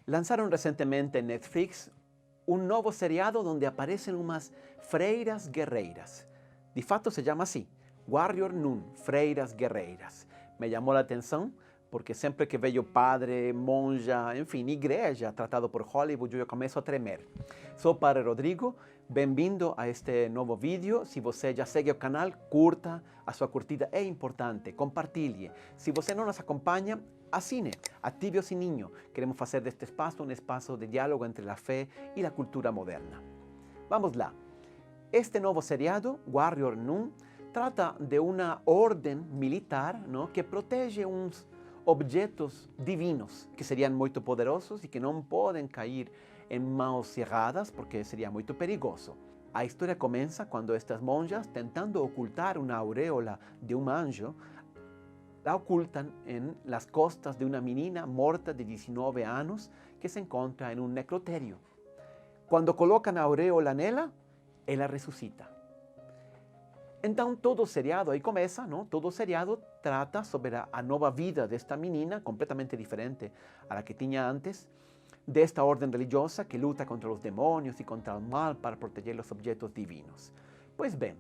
Lanzaron recentemente en Netflix un nuevo seriado donde aparecen unas freiras guerreiras. De fato se llama así, Warrior Nun, Freiras Guerreiras. Me llamó la atenção porque sempre que vejo padre, monja, enfim, igreja tratado por Hollywood, eu começo a tremer. Sou o Padre Rodrigo, bem-vindo a este novo vídeo. Se você já segue o canal, curta, a sua curtida é importante, compartilhe. Se você não nos acompanha, assine, ative o sininho. Queremos fazer deste espaço um espaço de diálogo entre a fé e a cultura moderna. Vamos lá. Este novo seriado, Warrior Nun, trata de uma ordem militar, ¿no?, que protege uns objetos divinos que seriam muito poderosos e que não podem cair em mãos erradas porque seria muito perigoso. A história começa quando estas monjas, tentando ocultar uma auréola de um anjo, la ocultan en las costas de una menina morta de 19 anos que se encontra en un necrotério. Quando colocam a auréola nela, ela ressuscita. Então todo o seriado aí começa, não? Todo o seriado trata sobre a nova vida desta menina, completamente diferente a la que tinha antes, desta ordem religiosa que luta contra os demônios e contra o mal para proteger os objetos divinos. Pois bem,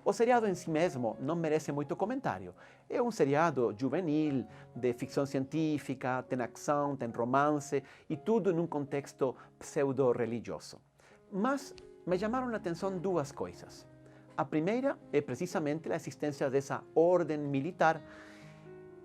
o seriado em si mesmo não merece muito comentário. É um seriado juvenil, de ficção científica, tem ação, tem romance e tudo num contexto pseudo-religioso. Mas me chamaram a atenção duas coisas. A primeira é precisamente a existência dessa ordem militar.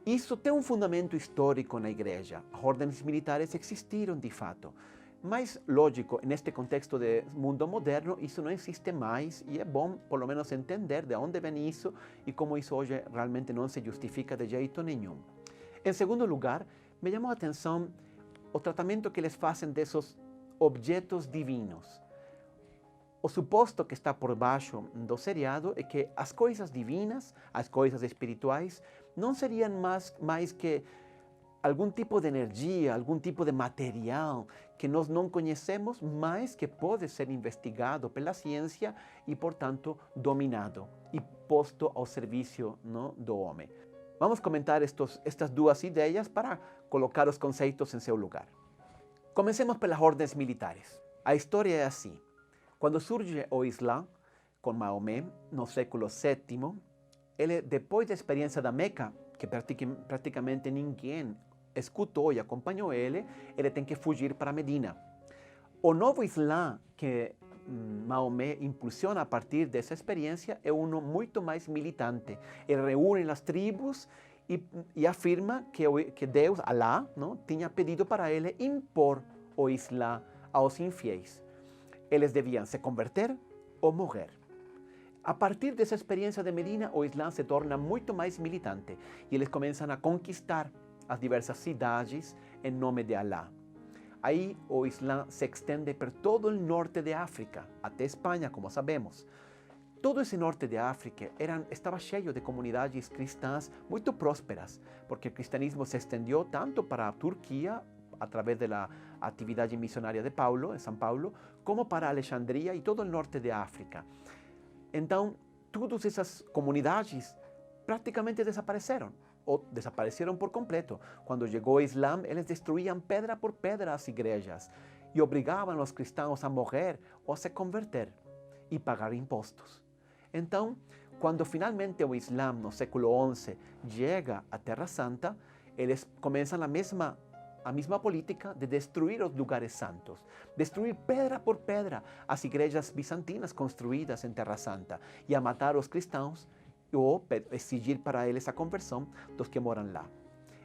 Isso tem um fundamento histórico na igreja. As ordens militares existiram de fato. Mas, lógico, neste contexto de mundo moderno, isso não existe mais e é bom, pelo menos, entender de onde vem isso e como isso hoje realmente não se justifica de jeito nenhum. Em segundo lugar, me chamou a atenção o tratamento que eles fazem desses objetos divinos. O suposto que está por baixo do seriado é que as coisas divinas, as coisas espirituais, não seriam mais que algum tipo de energia, algum tipo de material que nós não conhecemos, mas que pode ser investigado pela ciência e, portanto, dominado e posto ao serviço, não, do homem. Vamos comentar estas duas ideias para colocar os conceitos em seu lugar. Comecemos pelas ordens militares. A história é assim. Quando surge o Islã, com Maomé, no século VII, ele, depois da experiência da Meca, que praticamente ninguém escutou e acompanhou ele tem que fugir para Medina. O novo Islã que Maomé impulsiona a partir dessa experiência é um muito mais militante. Ele reúne as tribos e afirma que Deus, Alá, não, tinha pedido para ele impor o Islã aos infiéis. Eles deviam se converter ou morrer. A partir dessa experiência de Medina, o Islã se torna muito mais militante e eles começam a conquistar as diversas cidades em nome de Alá. Aí o Islã se estende por todo o norte de África, até Espanha, como sabemos. Todo esse norte de África estava cheio de comunidades cristãs muito prósperas, porque o cristianismo se estendeu tanto para a Turquia, através da atividade missionária de Paulo, em São Paulo, como para Alexandria e todo o norte de África. Então, todas essas comunidades praticamente desapareceram, ou desapareceram por completo. Quando chegou o Islã, eles destruíam pedra por pedra as igrejas e obrigavam os cristãos a morrer ou a se converter e pagar impostos. Então, quando finalmente o Islã, no século XI, chega à Terra Santa, eles começam a mesma política de destruir os lugares santos, destruir pedra por pedra as igrejas bizantinas construídas em Terra Santa e a matar os cristãos ou exigir para eles a conversão dos que moram lá.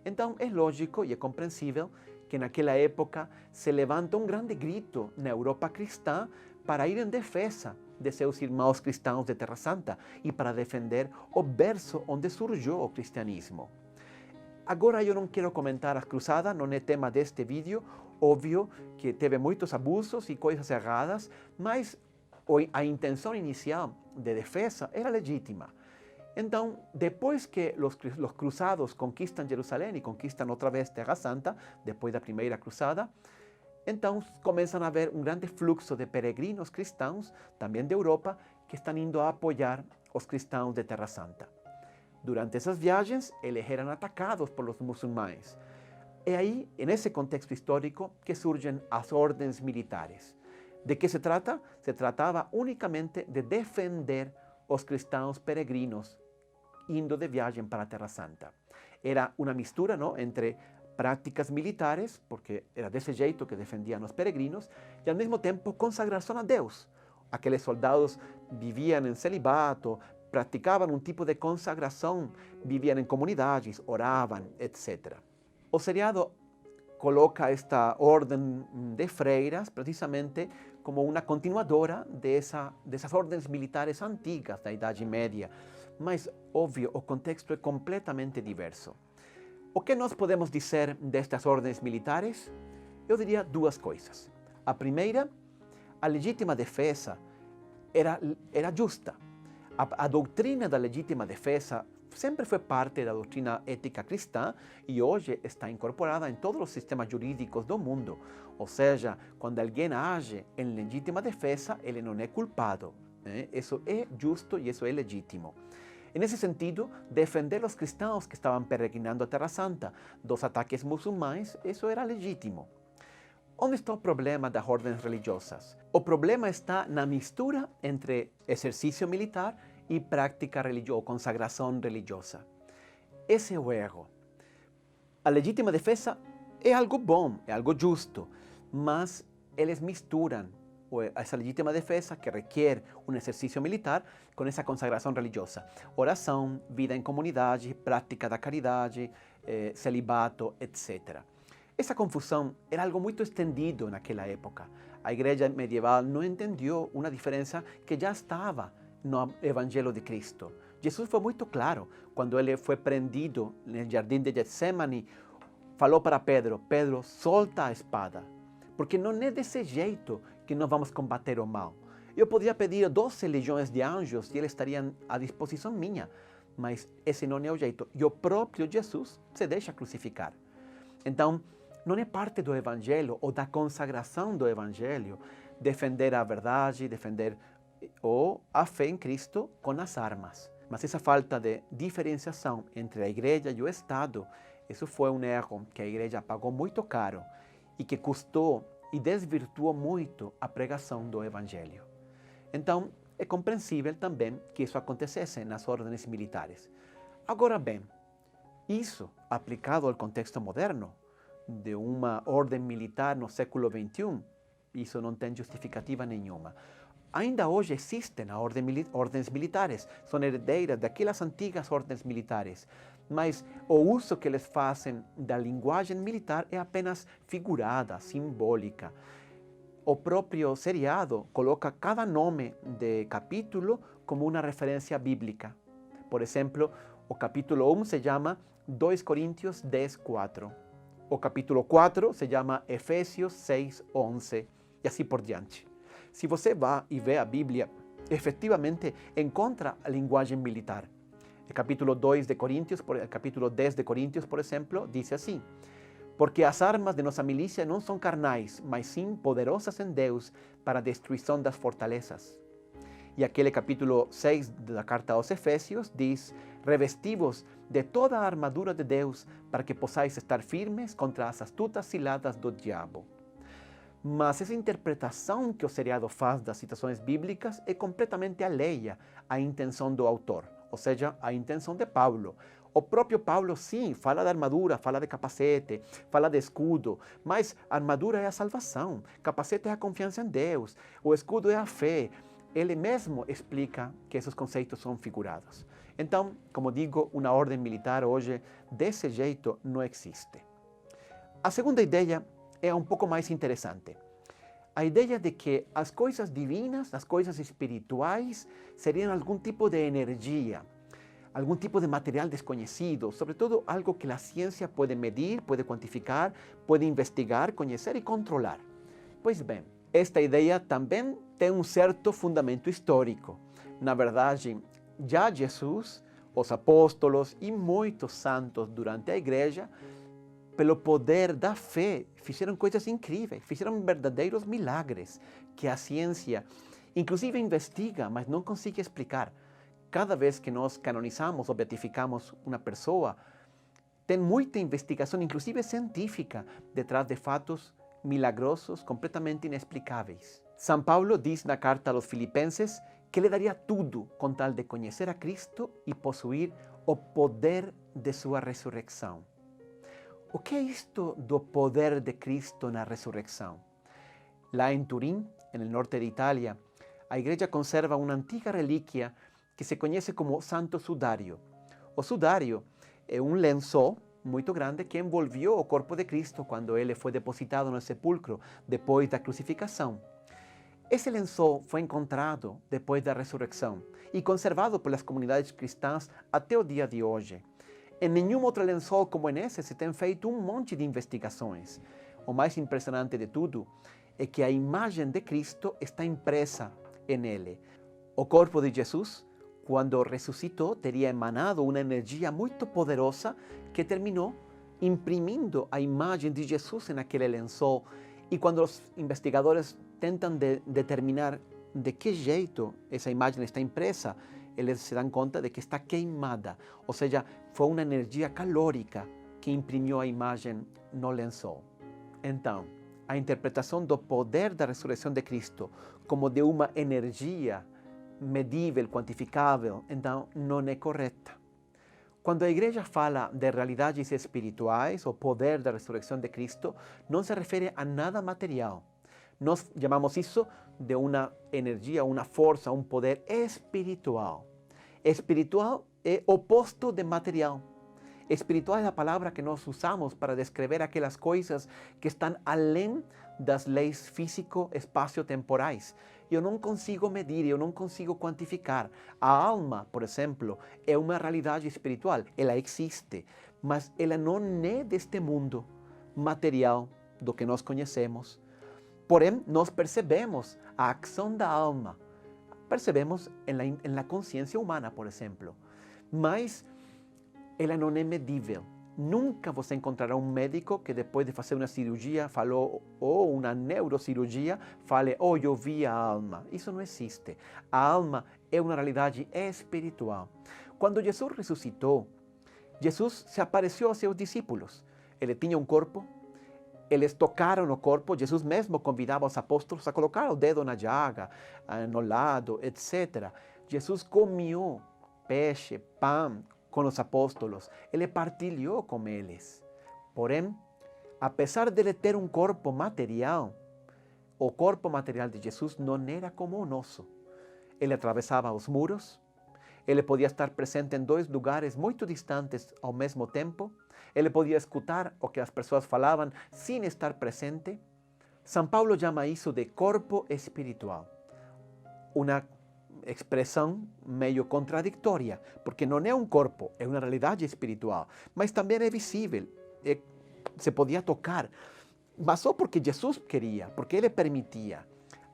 Então é lógico e é compreensível que naquela época se levanta um grande grito na Europa cristã para ir em defesa de seus irmãos cristãos de Terra Santa e para defender o berço onde surgiu o cristianismo. Agora eu não quero comentar as cruzadas, não é tema deste vídeo. Óbvio que teve muitos abusos e coisas erradas, mas a intenção inicial de defesa era legítima. Então, depois que os cruzados conquistam Jerusalém e conquistam outra vez Terra Santa, depois da primeira cruzada, então começam a haver um grande fluxo de peregrinos cristãos, também da Europa, que estão indo a apoiar os cristãos de Terra Santa. Durante essas viagens, eles eram atacados por os muçulmanos. É aí, nesse contexto histórico, que surgem as ordens militares. ¿De qué se trata? Se trataba únicamente de defender os cristãos peregrinos indo de viagem para a Terra Santa. Era uma mistura, ¿no?, entre práticas militares, porque era desse jeito que defendiam os peregrinos, e ao mesmo tempo consagração a Deus. Aqueles soldados viviam em celibato, praticavam um tipo de consagração, viviam em comunidades, oravam, etc. O seriado coloca esta ordem de freiras precisamente como uma continuadora dessas ordens militares antigas da Idade Média. Mas, óbvio, o contexto é completamente diverso. O que nós podemos dizer destas ordens militares? Eu diria duas coisas. A primeira, a legítima defesa era justa. A doutrina da legítima defesa sempre foi parte da doutrina ética cristã e hoje está incorporada em todos os sistemas jurídicos do mundo. Ou seja, quando alguém age em legítima defesa, ele não é culpado. Isso é justo e isso é legítimo. Nesse sentido, defender os cristãos que estavam peregrinando a Terra Santa dos ataques muçulmanos, isso era legítimo. Onde está o problema das ordens religiosas? O problema está na mistura entre exercício militar e prática religiosa, ou consagração religiosa. Esse é o erro. A legítima defesa é algo bom, é algo justo, mas eles misturam essa legítima defesa, que requer um exercício militar, com essa consagração religiosa. Oração, vida em comunidade, prática da caridade, celibato, etc. Essa confusão era algo muito estendido naquela época. A igreja medieval não entendeu uma diferença que já estava no Evangelho de Cristo. Jesus foi muito claro. Quando ele foi prendido no jardim de Getsemane, falou para Pedro: Pedro, solta a espada, porque não é desse jeito que nós vamos combater o mal. Eu podia pedir 12 legiões de anjos e eles estariam à disposição minha, mas esse não é o jeito. E o próprio Jesus se deixa crucificar. Então, não é parte do Evangelho ou da consagração do Evangelho defender a verdade, defender a fé em Cristo com as armas. Mas essa falta de diferenciação entre a igreja e o Estado, isso foi um erro que a igreja pagou muito caro e que custou e desvirtuou muito a pregação do Evangelho. Então, é compreensível também que isso acontecesse nas ordens militares. Agora bem, isso aplicado ao contexto moderno, de uma ordem militar no século XXI, isso não tem justificativa nenhuma. Ainda hoje existem ordens militares, são herdeiras daquelas antigas ordens militares, mas o uso que eles fazem da linguagem militar é apenas figurada, simbólica. O próprio seriado coloca cada nome de capítulo como uma referência bíblica. Por exemplo, o capítulo 1 se chama 2 Coríntios 10, 4. O capítulo 4 se chama Efésios 6, 11 e assim por diante. Se você vai e vê a Bíblia, efetivamente encontra a linguagem militar. O capítulo 2 de Coríntios, o capítulo 10 de Coríntios, por exemplo, diz assim: porque as armas de nossa milícia não são carnais, mas sim poderosas em Deus para a destruição das fortalezas. E aquele capítulo 6 da carta aos Efésios diz: revestivos de toda a armadura de Deus para que possais estar firmes contra as astutas ciladas do diabo. Mas essa interpretação que o seriado faz das citações bíblicas é completamente alheia à intenção do autor, ou seja, à intenção de Paulo. O próprio Paulo, sim, fala da armadura, fala de capacete, fala de escudo, mas a armadura é a salvação, capacete é a confiança em Deus, o escudo é a fé. Ele mesmo explica que esses conceitos são figurados. Então, como digo, uma ordem militar hoje desse jeito não existe. A segunda ideia é um pouco mais interessante. A ideia de que as coisas divinas, as coisas espirituais, seriam algum tipo de energia, algum tipo de material desconhecido, sobretudo algo que a ciência pode medir, pode quantificar, pode investigar, conhecer e controlar. Pois bem, esta ideia também tem um certo fundamento histórico. Na verdade, já Jesus, os apóstolos e muitos santos durante a igreja, pelo poder da fé, fizeram coisas incríveis, fizeram verdadeiros milagres que a ciência, inclusive, investiga, mas não consegue explicar. Cada vez que nós canonizamos ou beatificamos uma pessoa, Tem muita investigação, inclusive científica, detrás de fatos milagrosos completamente inexplicáveis. São Paulo diz na carta aos Filipenses que ele daria tudo com tal de conhecer a Cristo e possuir o poder de sua ressurreição. O que é isto do poder de Cristo na ressurreição? Lá em Turim, no norte de Itália, a igreja conserva uma antiga relíquia que se conhece como Santo Sudário. O sudário é um lençol muito grande que envolveu o corpo de Cristo quando ele foi depositado no sepulcro depois da crucificação. Esse lençol foi encontrado depois da ressurreição e conservado pelas comunidades cristãs até o dia de hoje. Em nenhum outro lençol como nesse se tem feito um monte de investigações. O mais impressionante de tudo é que a imagem de Cristo está impressa nele. O corpo de Jesus, quando ressuscitou, teria emanado uma energia muito poderosa que terminou imprimindo a imagem de Jesus naquele lençol. E quando os investigadores tentam determinar de que jeito essa imagem está impressa, eles se dão conta de que está queimada, ou seja, foi uma energia calórica que imprimiu a imagem no lençol. Então, a interpretação do poder da ressurreição de Cristo como de uma energia medível, quantificável, então não é correta. Quando a igreja fala de realidades espirituais, o poder da ressurreição de Cristo, não se refere a nada material. Nós chamamos isso de uma energia, uma força, um poder espiritual. Espiritual é oposto de material. Espiritual é a palavra que nós usamos para descrever aquelas coisas que estão além das leis físico-espaço-temporais. Eu não consigo medir, eu não consigo quantificar. A alma, por exemplo, é uma realidade espiritual. Ela existe, mas ela não é deste mundo material do que nós conhecemos. Porém, nós percebemos a ação da alma. Percebemos na consciência humana, por exemplo. Mas ela não é medível. Nunca você encontrará um médico que depois de fazer uma cirurgia falou, ou uma neurocirurgia, fale, eu vi a alma. Isso não existe. A alma é uma realidade espiritual. Quando Jesus ressuscitou, Jesus se apareceu aos seus discípulos. Ele tinha um corpo, eles tocaram o corpo, Jesus mesmo convidava os apóstolos a colocar o dedo na llaga, no lado, etc. Jesus comeu peixe, pão, com os apóstolos, ele partilhou com eles. Porém, apesar de ele ter um corpo material, o corpo material de Jesus não era como o nosso. Ele atravessava os muros, ele podia estar presente em dois lugares muito distantes ao mesmo tempo, ele podia escutar o que as pessoas falavam sem estar presente. São Paulo chama isso de corpo espiritual. Uma expressão meio contraditória, porque não é um corpo, é uma realidade espiritual, mas também é visível, se podia tocar, mas só porque Jesus queria, porque Ele permitia.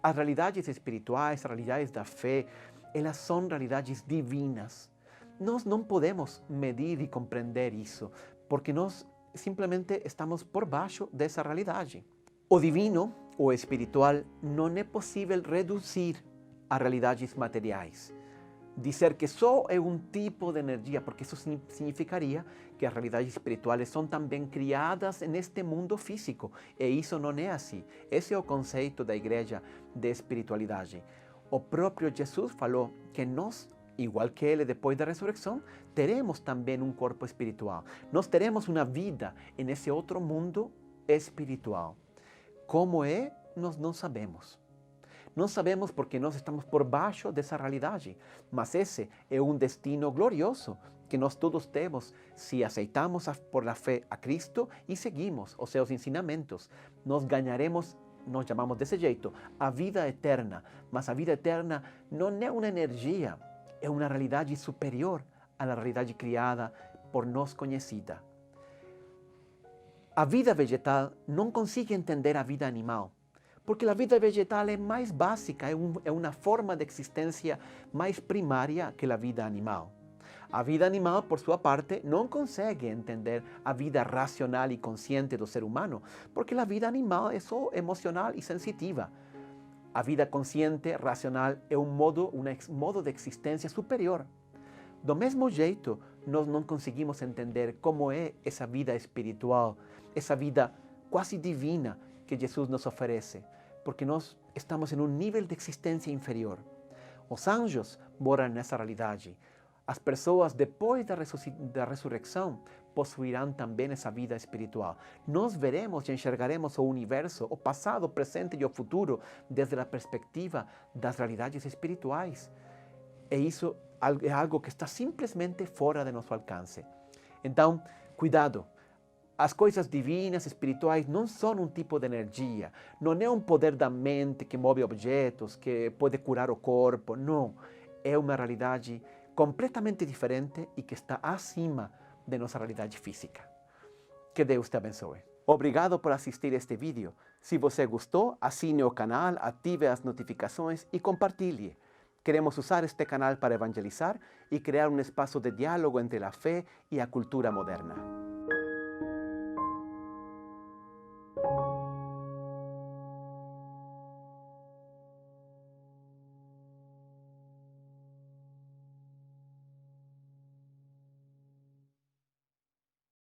As realidades espirituais, as realidades da fé, elas são realidades divinas. Nós não podemos medir e compreender isso, porque nós simplesmente estamos por baixo dessa realidade. O divino, o espiritual, não é possível reduzir a realidades materiais. Dizer que só é um tipo de energia, porque isso significaria que as realidades espirituais são também criadas neste mundo físico. E isso não é assim. Esse é o conceito da igreja de espiritualidade. O próprio Jesus falou que nós, igual que ele depois da ressurreição, teremos também um corpo espiritual. Nós teremos uma vida nesse outro mundo espiritual. Como é, nós não sabemos. Não sabemos porque nós estamos por baixo dessa realidade, mas esse é um destino glorioso que nós todos temos se aceitamos por la fé a Cristo e seguimos os seus ensinamentos. Nós ganharemos, nós chamamos desse jeito, a vida eterna, mas a vida eterna não é uma energia, é uma realidade superior à realidade criada por nós conhecida. A vida vegetal não consegue entender a vida animal, porque a vida vegetal é mais básica, é uma forma de existência mais primária que a vida animal. A vida animal, por sua parte, não consegue entender a vida racional e consciente do ser humano, porque a vida animal é só emocional e sensitiva. A vida consciente, racional, é um modo de existência superior. Do mesmo jeito, nós não conseguimos entender como é essa vida espiritual, essa vida quase divina que Jesus nos oferece, porque nós estamos em um nível de existência inferior. Os anjos moram nessa realidade. As pessoas, depois da ressurreição, possuirão também essa vida espiritual. Nós veremos e enxergaremos o universo, o passado, o presente e o futuro, desde a perspectiva das realidades espirituais. E isso é algo que está simplesmente fora de nosso alcance. Então, cuidado. As coisas divinas, espirituais, não são um tipo de energia. Não é um poder da mente que move objetos, que pode curar o corpo. Não. É uma realidade completamente diferente e que está acima de nossa realidade física. Que Deus te abençoe. Obrigado por assistir este vídeo. Se você gostou, assine o canal, ative as notificações e compartilhe. Queremos usar este canal para evangelizar e criar um espaço de diálogo entre a fé e a cultura moderna.